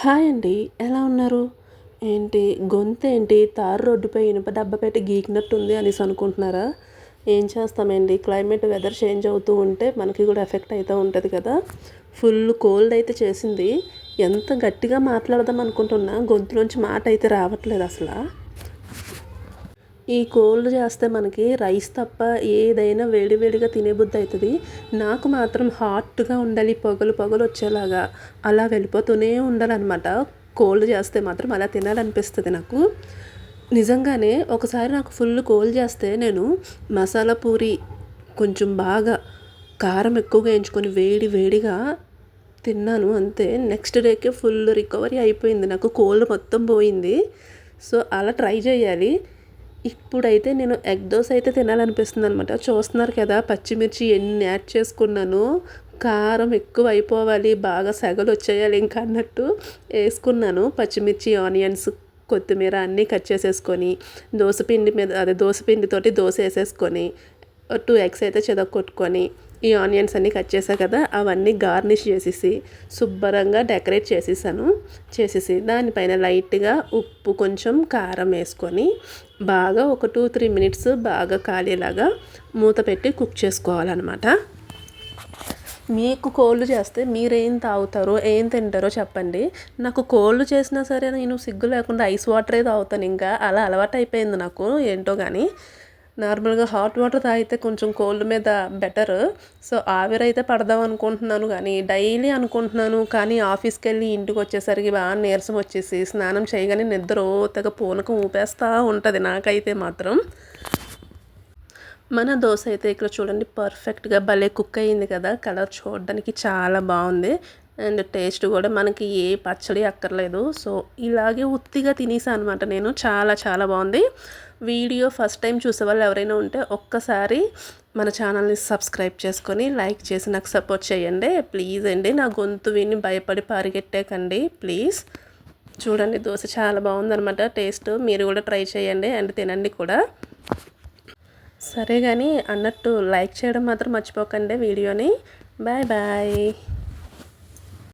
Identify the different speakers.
Speaker 1: Hi అండి. ఎలా ఉన్నారు? ఏంటి గొంతేంటి తారు రోడ్డుపై ఇనుప డబ్బా పెట్టి గీకినట్టుంది అనేసి అనుకుంటున్నారా? ఏం చేస్తామండి, క్లైమేట్ వెదర్ చేంజ్ అవుతూ ఉంటే మనకి కూడా ఎఫెక్ట్ అవుతూ ఉంటుంది కదా. ఫుల్ కోల్డ్ అయితే చేసింది. ఎంత గట్టిగా మాట్లాడదాం అనుకుంటున్నా గొంతులోంచి మాట అయితే రావట్లేదు అసలు. ఈ కోల్డ్ చేస్తే మనకి రైస్ తప్ప ఏదైనా వేడివేడిగా తినేబుద్ధి అవుతుంది. నాకు మాత్రం హాట్గా ఉండాలి, పొగలు పొగలు వచ్చేలాగా అలా వెళ్ళిపోతూనే ఉండాలన్నమాట. కోల్డ్ చేస్తే మాత్రం అలా తినాలనిపిస్తుంది నాకు. నిజంగానే ఒకసారి నాకు ఫుల్ కోల్డ్ చేస్తే నేను మసాలా పూరి కొంచెం బాగా కారం ఎక్కువగా వేయించుకొని వేడి వేడిగా తిన్నాను. అంతే, నెక్స్ట్ డేకే ఫుల్ రికవరీ అయిపోయింది, నాకు కోల్డ్ మొత్తం పోయింది. సో అలా ట్రై చేయాలి. ఇప్పుడైతే నేను ఎగ్ దోశ అయితే తినాలనిపిస్తుంది అనమాట. చూస్తున్నారు కదా, పచ్చిమిర్చి ఎన్ని యాడ్ చేసుకున్నాను. కారం ఎక్కువ అయిపోవాలి, బాగా సెగలు వచ్చేయాలి ఇంకా అన్నట్టు వేసుకున్నాను. పచ్చిమిర్చి, ఆనియన్స్, కొత్తిమీర అన్నీ కట్ చేసేసుకొని దోశపిండితోటి దోశ వేసేసుకొని 2 ఎగ్స్ అయితే చెదగొట్టుకొని ఈ ఆనియన్స్ అన్నీ కట్ చేసా కదా, అవన్నీ గార్నిష్ చేసేసి శుభ్రంగా డెకరేట్ చేసేసి దానిపైన లైట్గా ఉప్పు కొంచెం కారం వేసుకొని బాగా ఒక 2-3 మినిట్స్ బాగా కాలేలాగా మూత పెట్టి కుక్ చేసుకోవాలన్నమాట. మీకు కోల్డ్ చేస్తే మీరేం తాగుతారో ఏం తింటారో చెప్పండి. నాకు కోల్డ్ చేసినా సరే నేను సిగ్గు లేకుండా ఐస్ వాటరే తాగుతాను. ఇంకా అలా అలవాటు అయిపోయింది నాకు, ఏంటో కానీ. నార్మల్గా హాట్ వాటర్ తాగితే కొంచెం కోల్డ్ మీద బెటర్. సో ఆవిరైతే పడదాం అనుకుంటున్నాను, కానీ డైలీ అనుకుంటున్నాను. కానీ ఆఫీస్కి వెళ్ళి ఇంటికి వచ్చేసరికి బాగా నీరసం వచ్చేసి స్నానం చేయగానే నిద్ర తెగ పూనకం ఊపేస్తూ ఉంటుంది నాకైతే మాత్రం. మన దోశ అయితే ఇక్కడ చూడండి పర్ఫెక్ట్గా భలే కుక్ అయ్యింది కదా. కలర్ చూడడానికి చాలా బాగుంది అండ్ టేస్ట్ కూడా మనకి ఏ పచ్చడి అక్కర్లేదు. సో ఇలాగే ఉత్తిగా తినేసాను అనమాట నేను. చాలా చాలా బాగుంది. వీడియో ఫస్ట్ టైం చూసే వాళ్ళు ఎవరైనా ఉంటే ఒక్కసారి మన ఛానల్ని సబ్స్క్రైబ్ చేసుకొని లైక్ చేసి నాకు సపోర్ట్ చేయండి ప్లీజ్ అండి. నా గొంతు విని భయపడి పరిగెట్టేకండి ప్లీజ్. చూడండి దోశ చాలా బాగుందనమాట టేస్ట్. మీరు కూడా ట్రై చేయండి అండ్ తినండి కూడా. సరే కానీ అన్నట్టు లైక్ చేయడం మాత్రం మర్చిపోకండి వీడియోని. Bye bye.